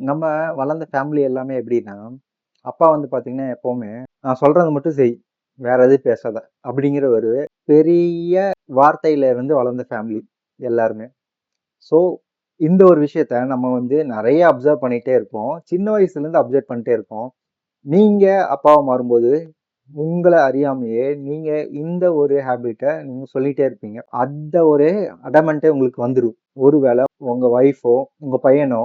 நம்ம வளர்ந்த ஃபேமிலி எல்லாமே எப்படின்னா, அப்பா வந்து பார்த்தீங்கன்னா, எப்பவுமே "நான் சொல்றத மட்டும் செய். வேற எதுவும் பேசாத." அப்படிங்கிற ஒரு பெரிய வார்த்தையில இருந்து வளர்ந்த ஃபேமிலி எல்லாருமே. ஸோ, இந்த ஒரு விஷயத்த நம்ம வந்து நெறைய அப்சர்வ் பண்ணிட்டே இருப்போம். சின்ன வயசுலேருந்து அப்சர்வ் பண்ணிட்டே இருப்போம். நீங்க அப்பாவா மாறும்போது, உங்கள அறியாமயே நீங்க இந்த ஒரு ஹேபிட்ட நீங்க சொல்லிட்டே இருப்பீங்க. அந்த ஒரு அடமெண்ட்டே உங்களுக்கு வந்துரும். ஒருவேள உங்க ஒய்ஃபோ, உங்க பையனோ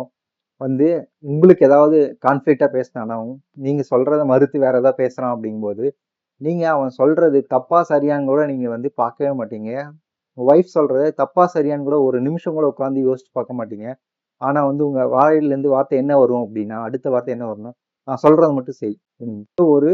வந்து உங்களுக்கு ஏதாவது கான்ஃப்ளிக்ட்டா பேசினானாவும், நீங்க சொல்றத மறுத்து வேற ஏதாவது பேசுறான் அப்படிங்கும்போது, நீங்க அவன் சொல்றது தப்பா, சரியான்னு கூட நீங்க வந்து பார்க்கவே மாட்டீங்க. உங்க ஒய்ஃப் சொல்றது தப்பா, சரியான்னு கூட ஒரு நிமிஷம் கூட உட்கார்ந்து யோசிச்சு பார்க்க மாட்டீங்க. ஆனா வந்து உங்க வாயிலிருந்து வார்த்தை என்ன வரும் அப்படின்னா, அடுத்த வார்த்தை என்ன வரும்னா, "நான் சொல்றத மட்டும் செய்." இந்த ஒரு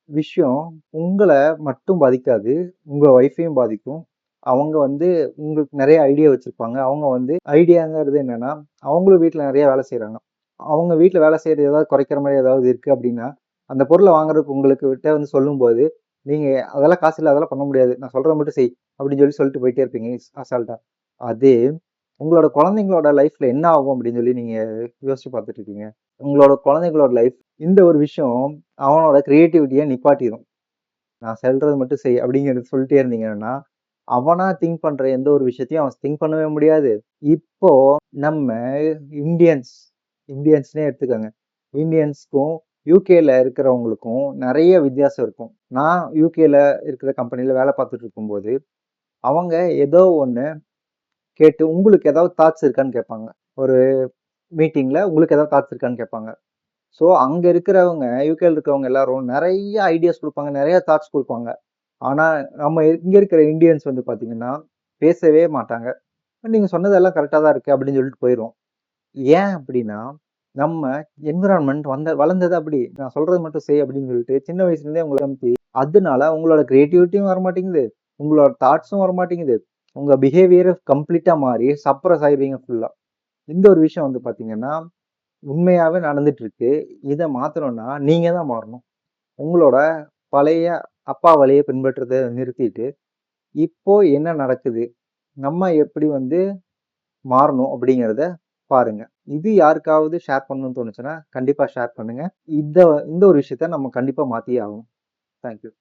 விஷயம் உங்கள மட்டும் பாதிக்காது. உங்க ஒய்ஃபையும் பாதிக்கும். அவங்க வந்து உங்களுக்கு நெறைய ஐடியா வச்சிருப்பாங்க. அவங்க வந்து ஐடியாங்கிறது என்னன்னா, அவங்களும் வீட்ல நெறைய வேலை செய்றாங்க. அவங்க வீட்ல வேலை செய்றது ஏதாவது குறைக்கிற மாரி ஏதாவது இருக்கு அப்படின்னா, அந்த பொருள வாங்குறதுக்கு உங்களுக்கு கிட்ட வந்து சொல்லும்போது, நீங்க "அதெல்லாம் காசு இல்ல. அதெல்லாம் பண்ண முடியாது. நான் சொல்றத மட்டும் செய்." அப்படின்னு சொல்லிட்டு போயிட்டே இருப்பீங்க அசால்ட்டா. அதே உங்களோட குழந்தைங்களோட லைஃப்ல என்ன ஆகும் அப்படின்னு சொல்லி நீங்க யோசிச்சு பார்த்துட்டு இருக்கீங்க? உங்களோட குழந்தைங்களோட லைஃப் இந்த ஒரு விஷயம் அவனோட கிரியேட்டிவிட்டிய நிப்பாட்டிரும். நான் சொல்றது மட்டும் செய் அப்படிங்கிறது சொல்லிட்டே இருந்தீங்கன்னா, அவனா திங்க் பண்ற எந்த ஒரு விஷயத்தையும் அவன் திங்க் பண்ணவே முடியாது. இப்போ நம்ம இந்தியன்ஸ் இந்தியன்ஸ்னே எடுத்துக்கோங்க. இந்தியன்ஸ்க்கும் யுகேல இருக்கிறவங்களுக்கும் நெறைய வித்தியாசம் இருக்கும். நான் யுகேல இருக்கிற கம்பெனில வேலை பார்த்துட்டு இருக்கும்போது, அவங்க ஏதோ ஒண்ணு கேட்டு உங்களுக்கு ஏதாவது தாட்ஸ் இருக்கான்னு கேட்பாங்க. ஒரு மீட்டிங்ல உங்களுக்கு ஏதாவது தாட்ஸ் இருக்கான்னு கேட்பாங்க. ஸோ அங்க இருக்கிறவங்க யுகேல இருக்கிறவங்க எல்லாரும் நெறைய ஐடியாஸ் குடுப்பாங்க. நெறைய தாட்ஸ் குடுப்பாங்க. ஆனா நம்ம இங்க இருக்கிற இந்தியன்ஸ் வந்து பார்த்தீங்கன்னா, பேசவே மாட்டாங்க. நீங்க சொன்னதெல்லாம் கரெக்ட்டா தான் இருக்கு அப்படின்னு சொல்லிட்டு போயிருவோம். ஏன் அப்படின்னா, நம்ம என்விரான்மென்ட் வளர்ந்தது அப்படி. நான் சொல்றது மட்டும் செய் அப்படின்னு சொல்லிட்டு சின்ன வயசுலேருந்தே உங்கள அனுப்பி, அதனால உங்களோட கிரியேட்டிவிட்டியும் வரமாட்டேங்குது. உங்களோட தாட்ஸும் வரமாட்டேங்குது. உங்க பிஹேவியர் கம்ப்ளீட்டா மாறி சப்ரஸ் ஆயிருவீங்க ஃபுல்லா. இந்த ஒரு விஷயம் வந்து பார்த்தீங்கன்னா, உண்மையாவே நடந்துட்டு இருக்கு. இத மாத்தணும்னா நீங்க தான் மாறணும். உங்களோட பழைய அப்பா வழிய பின்பற்றத நிறுத்திட்டு, இப்போ என்ன நடக்குது? நம்ம எப்படி வந்து மாறணும் அப்படிங்கிறத பாருங்க. இது யாருக்காவது ஷேர் பண்ணணும்னு தோணுச்சுன்னா, கண்டிப்பா ஷேர் பண்ணுங்க. இந்த இந்த ஒரு விஷயத்த நம்ம கண்டிப்பா மாத்தியே ஆகணும். Thank you.